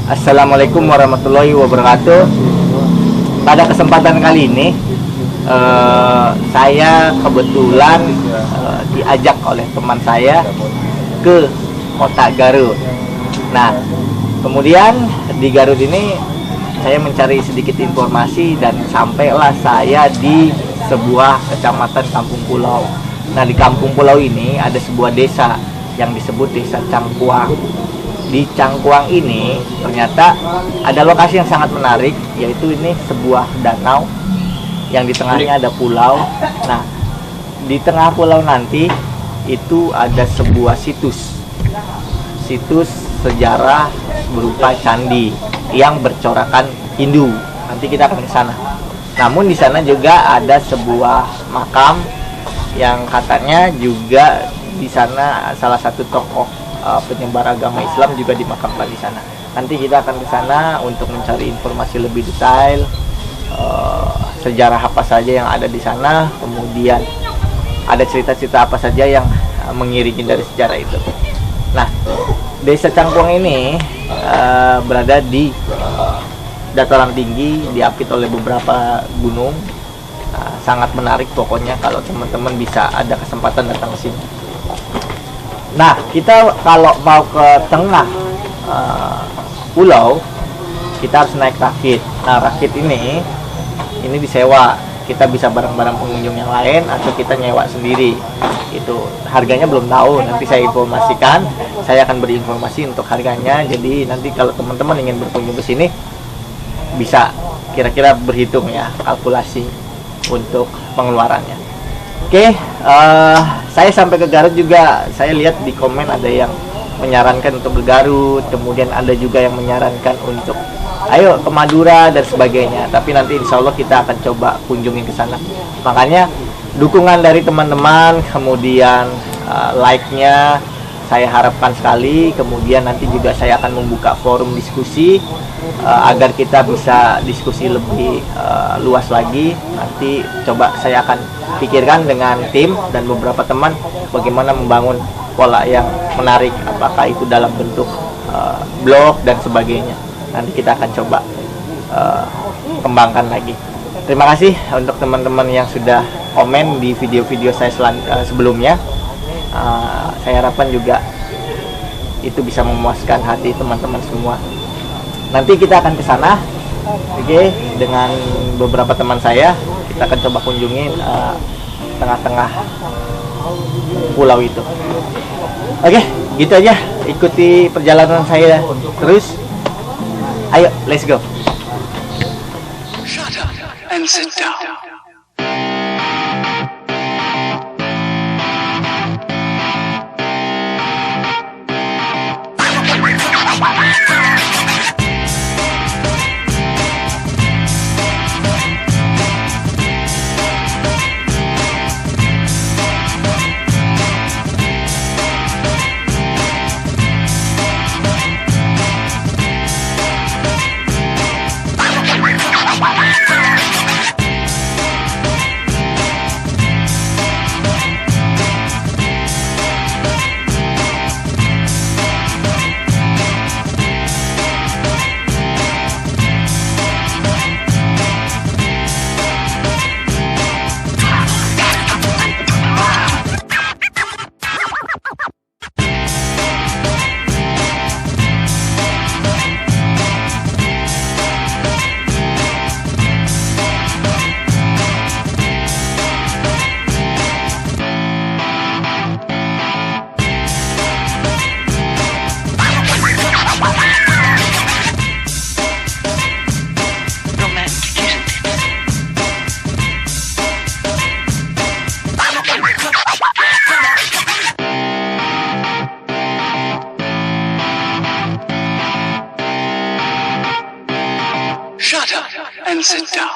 Assalamualaikum warahmatullahi wabarakatuh. Pada kesempatan kali ini saya kebetulan diajak oleh teman saya ke kota Garut. Nah, kemudian di Garut ini saya mencari sedikit informasi dan sampailah saya di sebuah kecamatan Kampung Pulau. Nah, di Kampung Pulau ini ada sebuah desa yang disebut Desa Cangkuang. Di Cangkuang ini ternyata ada lokasi yang sangat menarik, yaitu ini sebuah danau yang di tengahnya ada pulau. Nah, di tengah pulau nanti itu ada sebuah situs sejarah berupa candi yang bercorakan Hindu. Nanti kita akan ke sana. Namun di sana juga ada sebuah makam yang katanya juga di sana salah satu tokoh penyebar agama Islam juga dimakamkan di sana. Nanti kita akan ke sana untuk mencari informasi lebih detail, sejarah apa saja yang ada di sana, kemudian ada cerita-cerita apa saja yang mengiringi dari sejarah itu. Nah, Desa Cangkuang ini berada di dataran tinggi, diapit oleh beberapa gunung. Sangat menarik pokoknya kalau teman-teman bisa ada kesempatan datang ke sini. Nah, kita kalau mau ke tengah pulau, kita harus naik rakit. Nah, rakit ini disewa. Kita bisa bareng-bareng pengunjung yang lain atau kita nyewa sendiri. Itu harganya belum tahu. Nanti saya informasikan. Saya akan beri informasi untuk harganya. Jadi nanti kalau teman-teman ingin berkunjung ke sini, bisa kira-kira berhitung ya kalkulasi untuk pengeluarannya. Oke, saya sampai ke Garut juga, saya lihat di komen ada yang menyarankan untuk ke Garut, kemudian ada juga yang menyarankan untuk ayo ke Madura dan sebagainya. Tapi nanti insya Allah kita akan coba kunjungi ke sana. Makanya dukungan dari teman-teman, kemudian like-nya saya harapkan sekali. Kemudian nanti juga saya akan membuka forum diskusi agar kita bisa diskusi lebih luas lagi. Nanti coba saya akan pikirkan dengan tim dan beberapa teman bagaimana membangun pola yang menarik, apakah itu dalam bentuk blog dan sebagainya. Nanti kita akan coba kembangkan lagi. Terima kasih untuk teman-teman yang sudah komen di video-video saya sebelumnya. Saya harapkan juga itu bisa memuaskan hati teman-teman semua. Nanti kita akan ke sana, oke, dengan beberapa teman saya. Kita akan coba kunjungi tengah-tengah pulau itu. Oke, gitu aja, ikuti perjalanan saya terus. Ayo, let's go. Shut up and sit down. Shut up and sit down.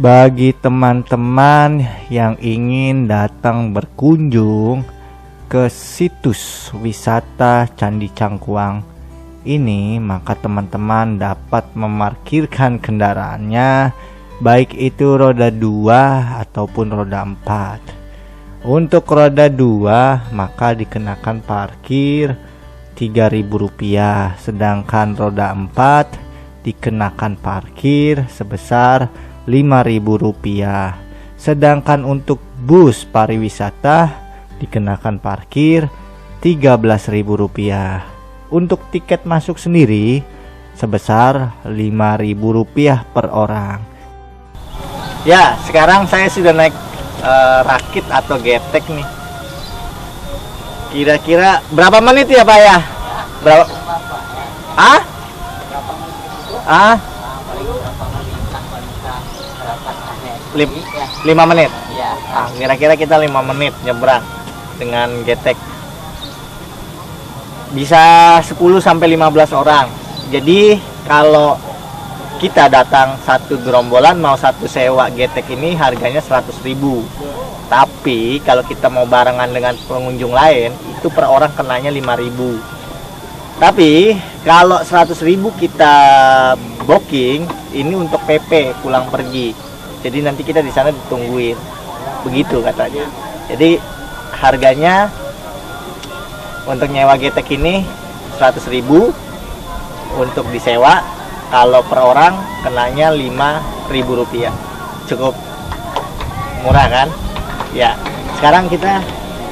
Bagi teman-teman yang ingin datang berkunjung ke situs wisata Candi Cangkuang ini, maka teman-teman dapat memarkirkan kendaraannya, baik itu roda 2 ataupun roda 4. Untuk roda 2 maka dikenakan parkir Rp3.000, sedangkan roda 4 dikenakan parkir sebesar Rp5.000. Sedangkan untuk bus pariwisata dikenakan parkir Rp13.000. Untuk tiket masuk sendiri sebesar Rp5.000 per orang. Ya, sekarang saya sudah naik rakit atau getek nih. Kira-kira berapa menit ya Pak ya? Berapa? Ah? Ah? 5 menit. Nah, kira-kira kita 5 menit nyebrang dengan getek. Bisa 10 sampai 15 orang. Jadi kalau kita datang satu gerombolan mau satu sewa getek ini harganya 100.000. Tapi kalau kita mau barengan dengan pengunjung lain itu per orang kenanya 5.000. Tapi kalau 100.000 kita booking ini untuk PP pulang pergi. Jadi nanti kita di sana ditungguin, begitu katanya. Jadi harganya untuk nyewa getek ini 100.000 untuk disewa. Kalau per orang kenanya Rp5.000. Cukup murah kan? Ya. Sekarang kita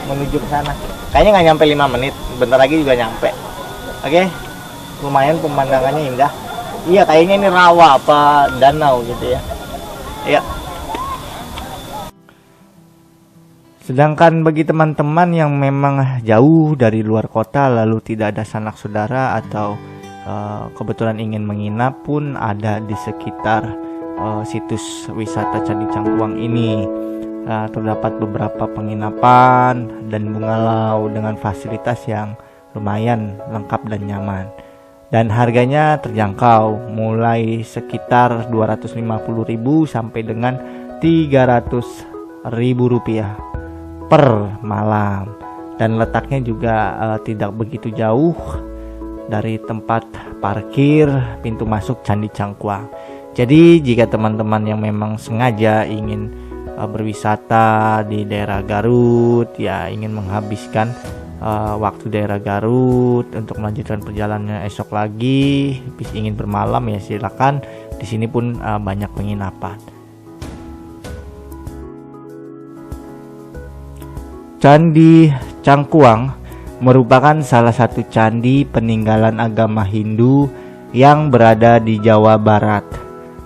menuju ke sana. Kayaknya nggak nyampe 5 menit, bentar lagi juga nyampe. Oke, lumayan pemandangannya indah. Iya, kayaknya ini rawa apa danau gitu ya. Ya. Sedangkan bagi teman-teman yang memang jauh dari luar kota lalu tidak ada sanak saudara atau kebetulan ingin menginap pun ada di sekitar situs wisata Candi Cangkuang ini. Terdapat beberapa penginapan dan bungalow dengan fasilitas yang lumayan lengkap dan nyaman. Dan harganya terjangkau, mulai sekitar 250.000 sampai dengan Rp300.000 per malam, dan letaknya juga tidak begitu jauh dari tempat parkir pintu masuk Candi Cangkuang. Jadi jika teman-teman yang memang sengaja ingin berwisata di daerah Garut, ya ingin menghabiskan waktu daerah Garut untuk melanjutkan perjalanannya esok lagi, ingin bermalam, ya silakan. Di sini pun banyak penginapan. Candi Cangkuang merupakan salah satu candi peninggalan agama Hindu yang berada di Jawa Barat.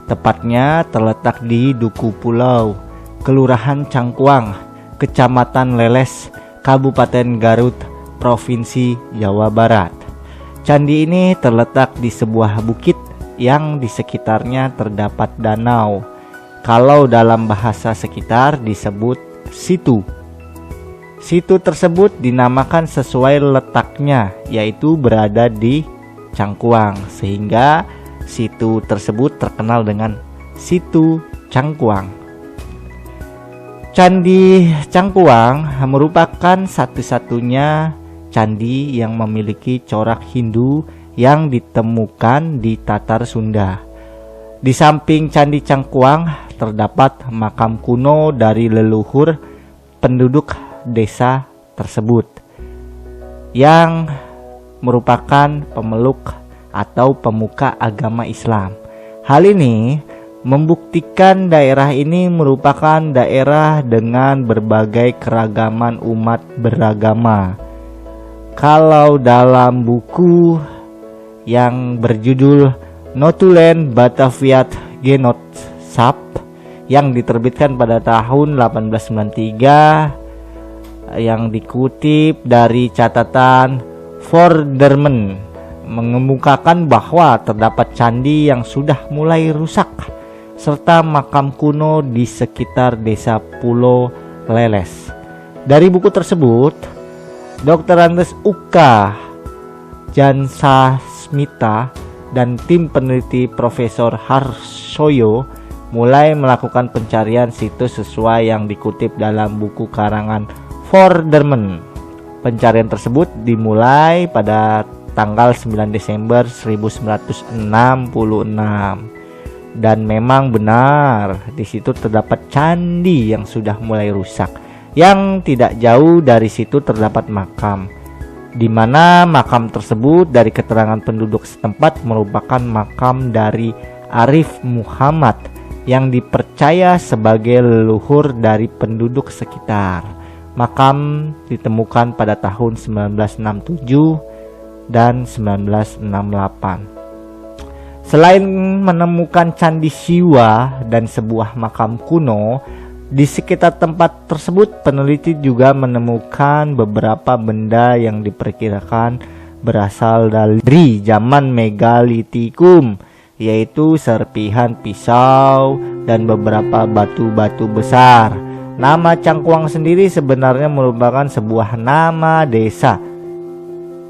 Tepatnya terletak di Duku Pulau, Kelurahan Cangkuang, Kecamatan Leles, Kabupaten Garut, Provinsi Jawa Barat. Candi ini terletak di sebuah bukit yang di sekitarnya terdapat danau. Kalau dalam bahasa sekitar disebut situ. Situ tersebut dinamakan sesuai letaknya, yaitu berada di Cangkuang, sehingga situ tersebut terkenal dengan Situ Cangkuang. Candi Cangkuang merupakan satu-satunya candi yang memiliki corak Hindu yang ditemukan di Tatar Sunda. Di samping Candi Cangkuang terdapat makam kuno dari leluhur penduduk desa tersebut yang merupakan pemeluk atau pemuka agama Islam. Hal ini membuktikan daerah ini merupakan daerah dengan berbagai keragaman umat beragama. Kalau dalam buku yang berjudul Notulen Bataviat Genootschap yang diterbitkan pada tahun 1893, yang dikutip dari catatan Vorderman, mengemukakan bahwa terdapat candi yang sudah mulai rusak serta makam kuno di sekitar desa Pulau Leles. Dari buku tersebut, Dr. Andes Uka Jansasmita dan tim peneliti Profesor Harsoyo mulai melakukan pencarian situs sesuai yang dikutip dalam buku karangan Vorderman. Pencarian tersebut dimulai pada tanggal 9 Desember 1966, dan memang benar di situ terdapat candi yang sudah mulai rusak. Yang tidak jauh dari situ terdapat makam, di mana makam tersebut dari keterangan penduduk setempat merupakan makam dari Arif Muhammad yang dipercaya sebagai leluhur dari penduduk sekitar. Makam ditemukan pada tahun 1967 dan 1968. Selain menemukan candi Siwa dan sebuah makam kuno, di sekitar tempat tersebut peneliti juga menemukan beberapa benda yang diperkirakan berasal dari zaman megalitikum, yaitu serpihan pisau dan beberapa batu-batu besar. Nama Cangkuang sendiri sebenarnya merupakan sebuah nama desa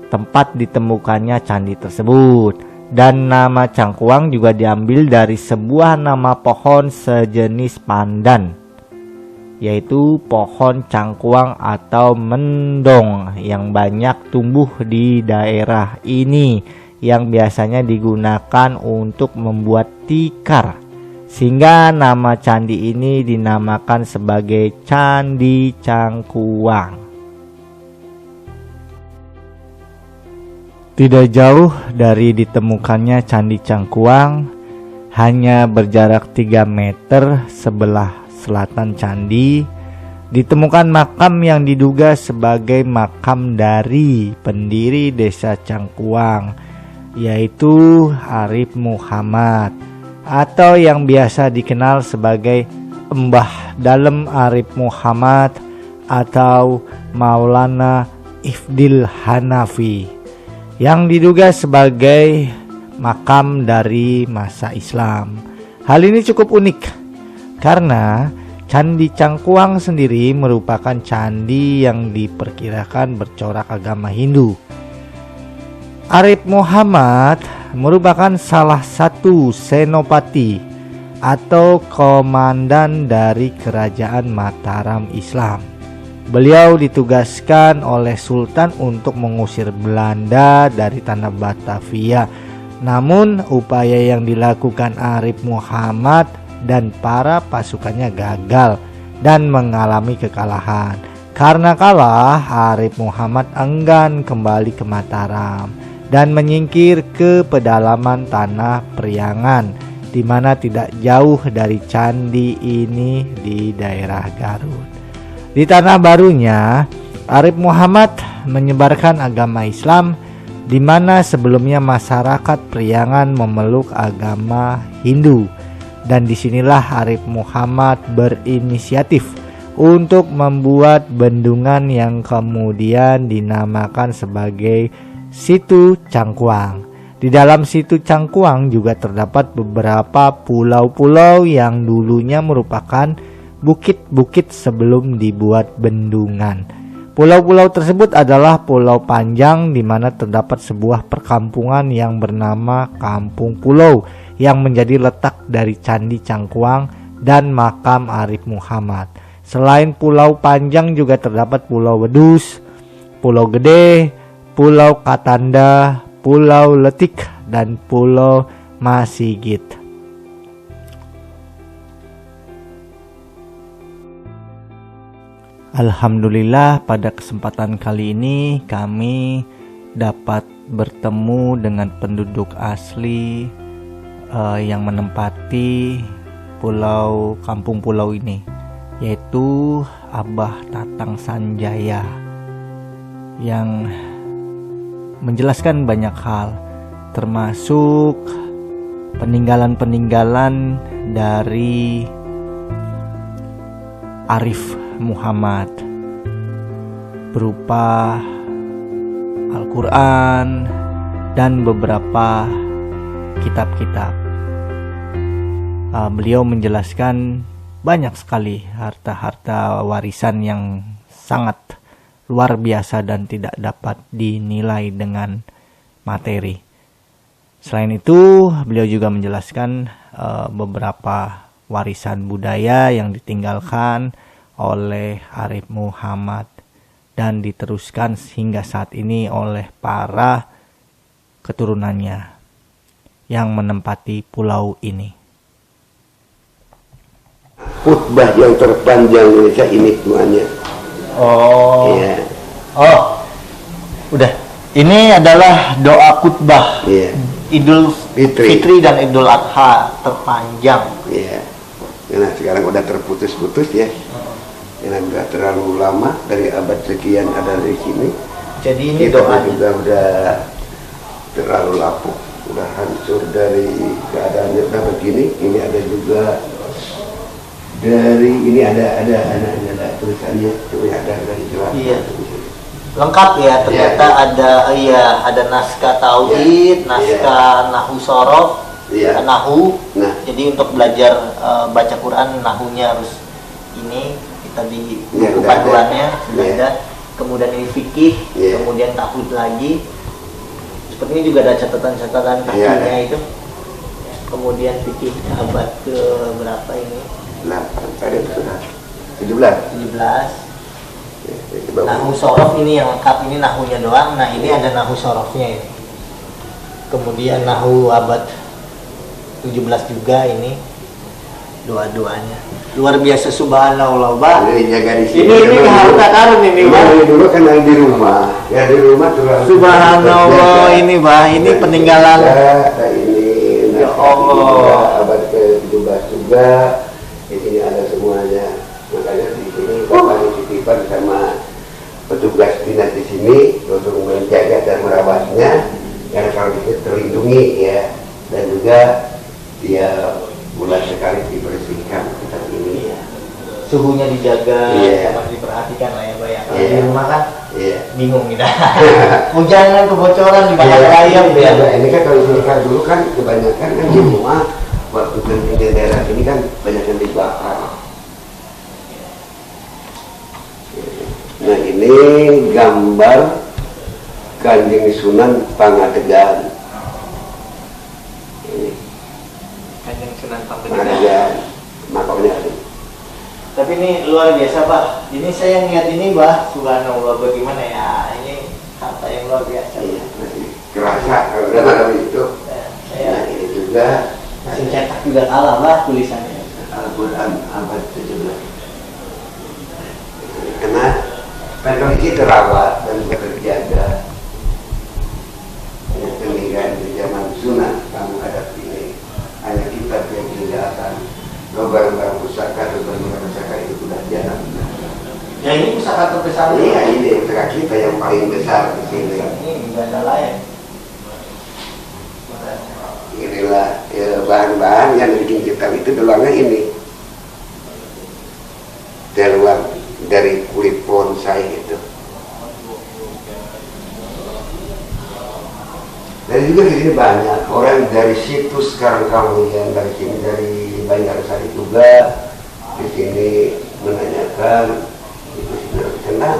tempat ditemukannya candi tersebut, dan nama Cangkuang juga diambil dari sebuah nama pohon sejenis pandan, yaitu pohon cangkuang atau mendong yang banyak tumbuh di daerah ini, yang biasanya digunakan untuk membuat tikar, sehingga nama candi ini dinamakan sebagai Candi Cangkuang. Tidak jauh dari ditemukannya Candi Cangkuang, hanya berjarak 3 meter sebelah selatan candi, ditemukan makam yang diduga sebagai makam dari pendiri desa Cangkuang, yaitu Arif Muhammad, atau yang biasa dikenal sebagai Mbah Dalem Arif Muhammad atau Maulana Ifdil Hanafi, yang diduga sebagai makam dari masa Islam. Hal ini cukup unik karena Candi Cangkuang sendiri merupakan candi yang diperkirakan bercorak agama Hindu. Arif Muhammad merupakan salah satu senopati atau komandan dari kerajaan Mataram Islam. Beliau ditugaskan oleh Sultan untuk mengusir Belanda dari tanah Batavia. Namun upaya yang dilakukan Arif Muhammad dan para pasukannya gagal dan mengalami kekalahan. Karena kalah, Arif Muhammad enggan kembali ke Mataram dan menyingkir ke pedalaman tanah Priangan, di mana tidak jauh dari candi ini di daerah Garut. Di tanah barunya, Arif Muhammad menyebarkan agama Islam, di mana sebelumnya masyarakat Priangan memeluk agama Hindu. Dan disinilah Arif Muhammad berinisiatif untuk membuat bendungan yang kemudian dinamakan sebagai Situ Cangkuang. Di dalam Situ Cangkuang juga terdapat beberapa pulau-pulau yang dulunya merupakan bukit-bukit sebelum dibuat bendungan. Pulau-pulau tersebut adalah Pulau Panjang, di mana terdapat sebuah perkampungan yang bernama Kampung Pulau yang menjadi letak dari Candi Cangkuang dan makam Arif Muhammad. Selain Pulau Panjang juga terdapat Pulau Wedus, Pulau Gede, Pulau Katanda, Pulau Letik, dan Pulau Masigit. Alhamdulillah, pada kesempatan kali ini kami dapat bertemu dengan penduduk asli yang menempati kampung pulau ini, yaitu Abah Tatang Sanjaya, yang menjelaskan banyak hal, termasuk peninggalan-peninggalan dari Arif Muhammad berupa Al-Quran dan beberapa kitab-kitab. Beliau menjelaskan banyak sekali harta-harta warisan yang sangat luar biasa dan tidak dapat dinilai dengan materi. Selain itu, beliau juga menjelaskan beberapa warisan budaya yang ditinggalkan oleh Arif Muhammad dan diteruskan hingga saat ini oleh para keturunannya yang menempati pulau ini. Khutbah yang terpanjang Indonesia ini semuanya. Oh, Iya. Oh, udah. Ini adalah doa khutbah Iya. Idul Fitri. Fitri dan Idul Adha terpanjang. Iya. Karena sekarang udah terputus-putus ya. Karena udah terlalu lama, dari abad sekian ada di sini. Jadi ini Kita doa juga udah terlalu lapuk, udah hancur dari keadaannya udah begini. Ini ada juga dari ini ada tulisannya, tuh ada jelas. Iya. Lengkap ya, ternyata Iya. ada naskah tauhid, Iya. naskah nahu sorof, Iya. nahu. Nah, Jadi untuk belajar baca Quran, nahunya harus ini kita di Iya, buku udah panduannya ada. sudah Iya. ada. Kemudian ini fikih, Iya. kemudian tauhid lagi. Seperti ini juga ada catatan-catatan Iya, kakinya ada. itu. Kemudian fikih abad ke berapa ini? 8 ada sudah 17. 17. Ya, coba. Nahu sorof ini yang lengkap, ini nahunya doang. Nah ini ada nahu sorofnya ini. Kemudian nahu abad 17 juga ini doa-doanya. Luar biasa, subhanallah, Pak. Ini jaga di sini. Ini harta karun ini, Pak. Ini dulu kan yang di rumah. Ya di rumah tuh. Subhanallah, ini, Pak. Ini peninggalan. Nah, ini Ya Allah. abad ke-17 juga. Di sini ada semuanya. Makanya di sini Bapak dititipkan sama petugas dinas di sini untuk menjaga dan merawatnya. Karena kalau itu terlindungi ya. Dan juga dia bulan sekali dibersihkan tempat ini. Suhunya dijaga, Iya. sama diperhatikan lah ya, Pak ya. Kalau Iya. di rumah kan Iya. bingung kita. Hujan kebocoran di bakar ayam ya. Ini kan kalau dulu dulu kan kebanyakan kan di rumah waktu di daerah ini kan banyak yang dibakar. Nah ini gambar Kanjeng Sunan Pangadegan. Ini Kanjeng Sunan Pangadegan. Pangadegan Tapi ini luar biasa, Pak. Ini saya lihat ini, Bah, subhanallah, bagaimana ya? Ini harta yang luar biasa. Iya, masih kerasa kalau dalam itu. Saya Ini juga mesin cetak juga kalah, Bah, tulisannya. Al-Quran abad 17. Karena teknologi terawat dan terjaga. Peninggalan di zaman sunnah kamu hadapi ini hanya kitab yang meninggalkan. Kalau barang-barang pusaka atau barang-barang pusaka itu sudah jarang. Ya ini pusaka terbesar. Iya, ini pusaka kita yang paling besar di sini. Ini nggak ada lain. Inilah bahan-bahan yang bikin kitab itu tulangnya ini. Terluar dari kulit bonsai itu. Dan juga di sini banyak orang dari situs sekarang kamu yang dari sini dari Banjarsari juga di sini menanyakan itu karena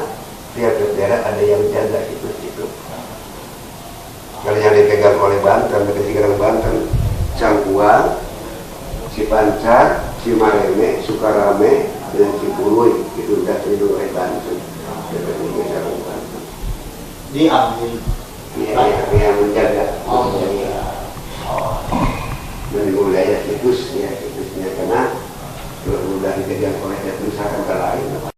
tiap daerah ada yang jaga itu. Kalau yang dipegang oleh Banten, Sekarang Banten, Cangkuang, Cipancar, Cimareme, Sukarame, dan Cipului itu sudah terlindung oleh Banten. Diambil. Yang menjaga. Oh iya. Dan wilayah situsnya karena sudah dipegang oleh Nusantara lain.